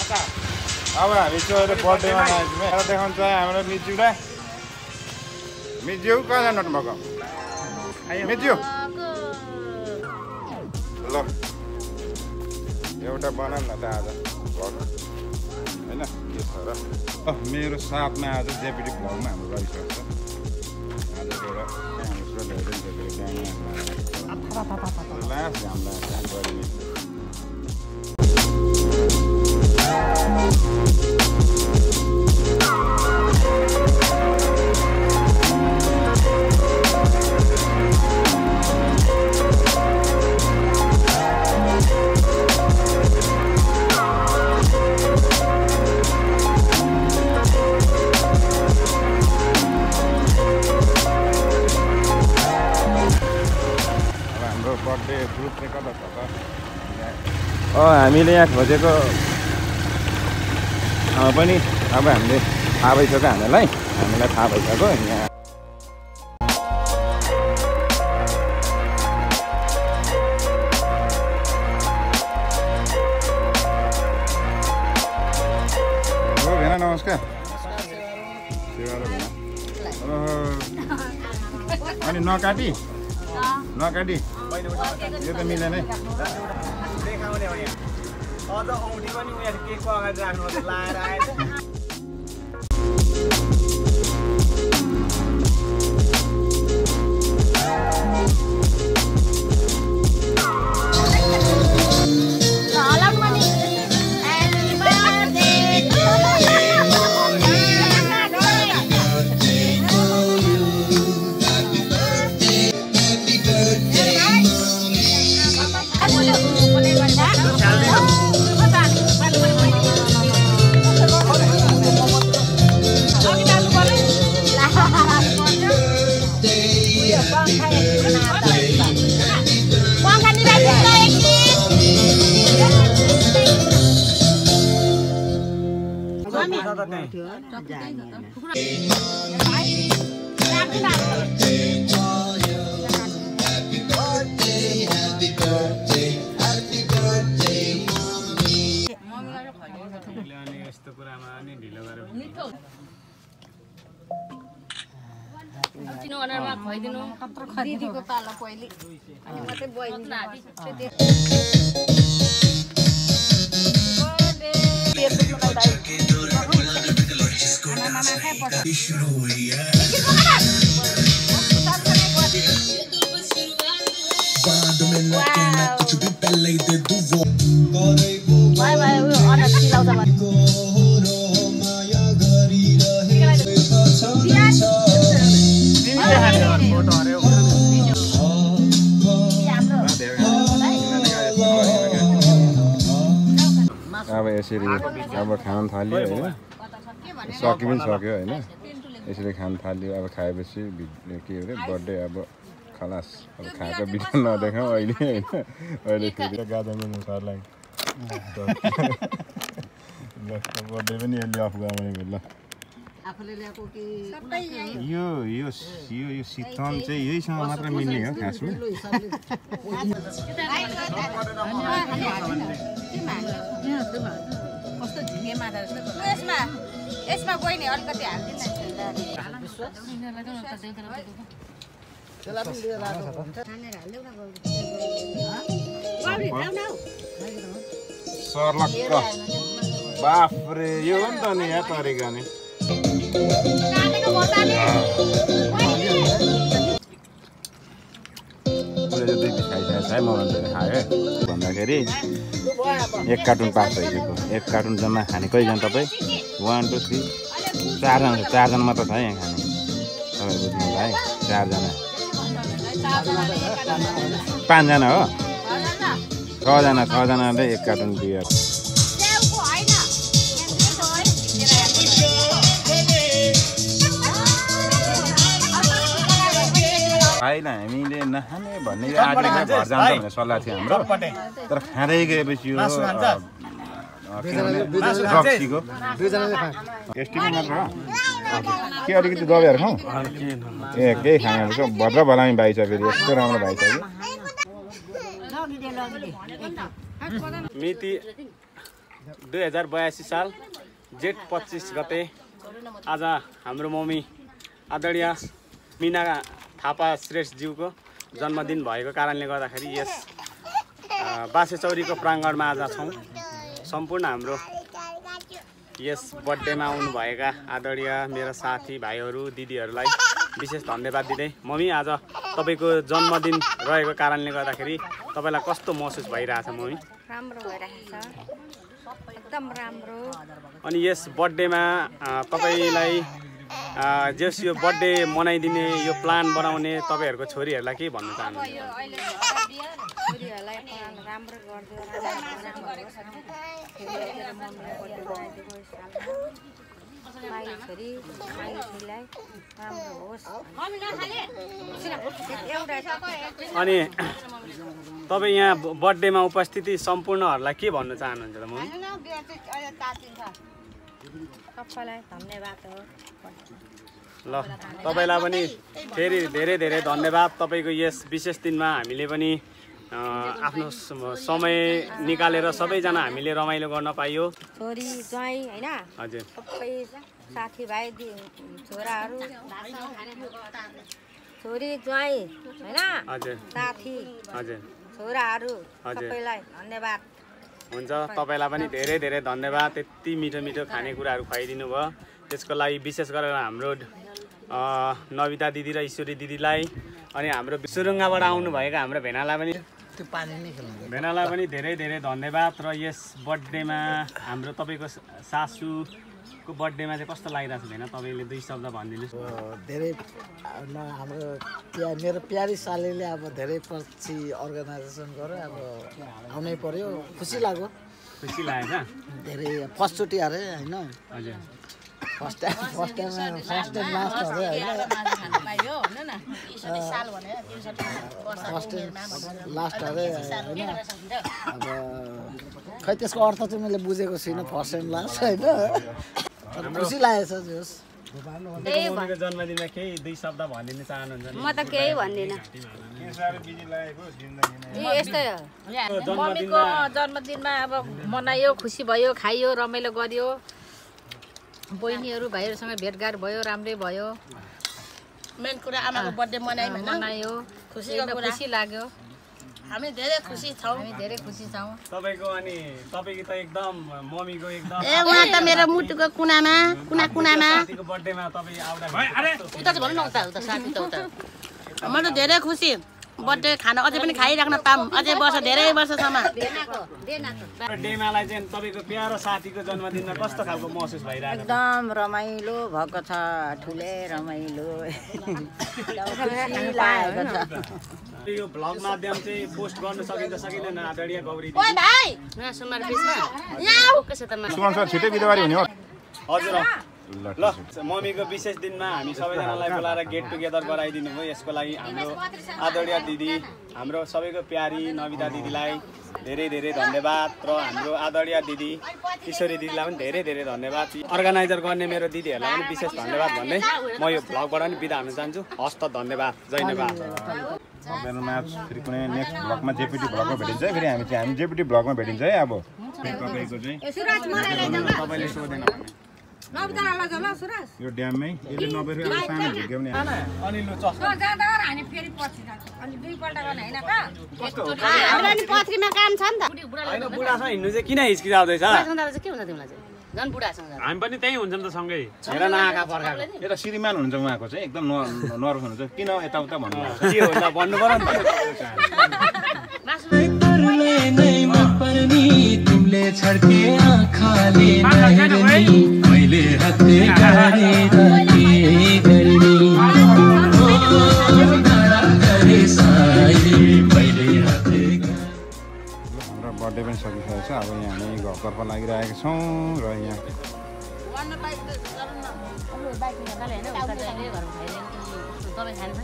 अब हामी चाहिँ अहिले बर्थडेमा आएछौँ देखाउनु चाहिँ हाम्रो मिज्यूलाई मिज्यू कहाँ जानु भएको मिज्यू ल एउटा बनाऊँ न त आज भ्लग होइन के छ र मेरो साथमा आज जेपिडी भ्लगमा हाम्रो गरिसकेको छ आज एउटा हामीले यहाँ खोजेको पनि अब हामीले थाहा भइसक्यो हामीलाई थाहा भइसक्यो यहाँ भेना नमस्कार अनि नकाटी यो त मिलेन है अझ औँठी पनि उनीहरू केकको अगाडि राख्नु लाएर आएछ यस्तो कुरामा नि ढिलो गरेर चिनो अनरमा खुवाइदिनु दिदीको पाला पहिले अनि मात्रै बहिनी अब यसरी अब खान थाल्यो होइन सकि पनि सक्यो होइन यसरी खान थाल्यो अब खाएपछि के अरे बर्थडे अब खलास अब खाएको भिडियो नदेखाउँ अहिले होइन अहिले फेरि गाजामा सरलाई बर्थडे पनि यसले अफ गराउने ल यो शीतल चाहिँ यहीसँग मात्र मिल्ने हो खासमा कस्तो झिङ्गे माछा जस्तो यसमा गयो नि अलिकति हाल्दिन सर्लक्क बाफ्रे यो हो नि त नि यहाँ तरिका नि दुई पिस खाइसकेको छ है मलाई खायो भन्दाखेरि 1 कार्टुन पास भइसक्यो 1 कार्टुन जम्मा खाने कतिजना तपाईँ 1 2 3 4जना मात्र छ है यहाँ खाने तपाईँ बुझ्नु है 4जना 5जना हो 6जनाले 1 कार्टुन दियो खाइला हामीले नखाने भन्ने आजले घर जान्छ भन्ने सल्लाह थियो हाम्रो तर खाँदै गएपछि यो रक्सीको टेस्टी पनि मात्र के अलिकति दबाईहरू खाउँ ए केही खाने भद्र भलामी भाइ छ फेरि यस्तो राम्रो भाइ छ कि मिति 2082 साल जेठ 25 गते आज हाम्रो मम्मी आदरणीय मिना थापा श्रेष्ठज्यूको जन्मदिन भएको कारणले गर्दाखेरि यस बासेचौरीको प्राङ्गणमा आज छौँ। सम्पूर्ण हाम्रो यस बर्थडेमा आउनुभएका आदरणीय मेरा साथी भाइहरू दिदीहरूलाई विशेष धन्यवाद दिँदै मम्मी आज तपाईँको जन्मदिन रहेको कारणले गर्दाखेरि तपाईँलाई कस्तो महसुस भइरहेछ मम्मी? राम्रो भइरहेछ, एकदम राम्रो। अनि यस बर्थडेमा तपाईँलाई जस यो बर्थडे मनाइदिने यो प्लान बनाउने तपाईँहरूको छोरीहरूलाई के भन्न चाहनुहुन्छ? छोरीहरूलाई राम्रो गरिदियो, छोरीलाई राम्रो होस्। अनि तपाईँ यहाँ बर्थडेमा उपस्थिति सम्पूर्णहरूलाई के भन्न चाहनुहुन्छ त मम्मी? सबैलाई धन्यवाद हो। ल तपाईँलाई पनि फेरि धेरै धेरै धन्यवाद। तपाईँको यस विशेष दिनमा हामीले पनि आफ्नो समय निकालेर सबैजना हामीले रमाइलो गर्न पाइयो। छोरी ज्वाइँ होइन, हजुर सबै साथीभाइ छोराहरू, छोरी ज्वाइँ होइन, हजुर साथी हजुर छोराहरू सबैलाई धन्यवाद। हुन्छ, तपाईँलाई पनि धेरै धेरै धन्यवाद। त्यति मिठो मिठो खानेकुराहरू खुवाइदिनु भयो, त्यसको लागि विशेष गरेर हाम्रो नविता दिदी र ईश्वरी दिदीलाई अनि हाम्रो सुरुङ्गाबाट आउनुभएका हाम्रो भेनालाई पनि धेरै धेरै धन्यवाद। र यस बर्थडेमा हाम्रो तपाईँको सासूको बर्थडेमा चाहिँ कस्तो लागिरहेको छ भेना? तपाईँले 2 शब्द भनिदिनुहोस्। धेरै हाम्रो मेरो प्यारी सालीले अब धेरै पछि अर्गनाइजेसन गर्यो, अब आउनै पर्यो, खुसी लाग्यो। खुसी लागेको छ धेरै फर्स्टचोटि अरे होइन, हजुर फर्स्ट टाइम लास्ट अरे होइन, फर्स्ट टाइम लास्ट अरे होइन। अब खै त्यसको अर्थ चाहिँ मैले बुझेको छुइनँ, फर्स्ट टाइम लास्ट होइन, खुसी लागेको छ। जोस् मम्मीको जन्मदिनमा केही 2 शब्द भनिदिनु चाहनुहुन्छ? म त केही भन्दिनँ, यस्तै हो। मम्मीको जन्मदिनमा अब मनायो, खुसी भयो, खाइयो, रमाइलो गरियो, बहिनीहरू भाइहरूसँग भेटघाट भयो, राम्रै भयो। मेन कुरा आमाको बर्थडे मनायो, खुसी लाग्यो। हामी धेरै खुसी छौँ। तपाईँको अनि तपाईँको त एकदम मम्मीको एकदम उहाँ त मेरो मुटुको कुनामा साथीको बर्थडेमा तपाईँ आउँदा उता चाहिँ भन्नु न, उता साथी त उता म त धेरै खुसी। बर्थडे खाना अझै पनि खाइराख्न पाऊँ, अझै धेरै वर्षसम्म। डेमालाई चाहिँ तपाईँको प्यारो साथीको जन्मदिनमा कस्तो खालको महसुस भइरहेको? एकदम रमाइलो भएको छ, ठुलै रमाइलो लागेको छ। यो भ्लग माध्यम चाहिँ पोस्ट गर्न सकिन्छ सकिँदैन आदरणीय गौरी? छिटै बिदावारी हुने हो। हजुर ल मम्मीको विशेष दिनमा हामी सबैजनालाई बोलाएर गेट टुगेदर गराइदिनु भयो। यसको लागि हाम्रो आदरणीय दिदी, हाम्रो सबैको प्यारी नविता दिदीलाई धेरै धेरै धन्यवाद। र हाम्रो आदरणीय दिदी ईश्वरी दिदीलाई पनि धेरै धेरै धन्यवाद। अर्गनाइजर गर्ने मेरो दिदीहरूलाई पनि विशेष धन्यवाद भन्दै म यो भ्लगबाट पनि बिदा हुन चाहन्छु। हस्त धन्यवाद, जयनेवाद। तपाईँहरूमा फेरि कुनै नेक्स्ट भ्लगमा जेपिटी भ्लगमा भेटिन्छ। फेरि हामी जेपिटी भ्लगमा भेटिन्छ है। अब तपाईँको चाहिँ तपाईँले सोधेन यो ड्याममै यसले नबेर सानो झुक्यो भने अनि लु चस्मा होइन बुढासँग हिँड्नु चाहिँ किन हिचकिचाउँदैछ? हामी पनि त्यही हुन्छौँ त सँगै। हेर न आँखा फर्काएको एउटा श्रीमान हुनुहुन्छ उहाँको चाहिँ एकदम नर्भस हुनुहुन्छ। किन यताउता भन्नु के हुन्छ भन्नु पर्यो नि तिमीले छड्के आँखाले मैले हातले गरेर के गर्ने हाम्रो बर्थडे पनि सकिसकेको छ। अब यहाँ हामी घरतर्फ लागिरहेका छौँ र यहाँ तपाईँ खानु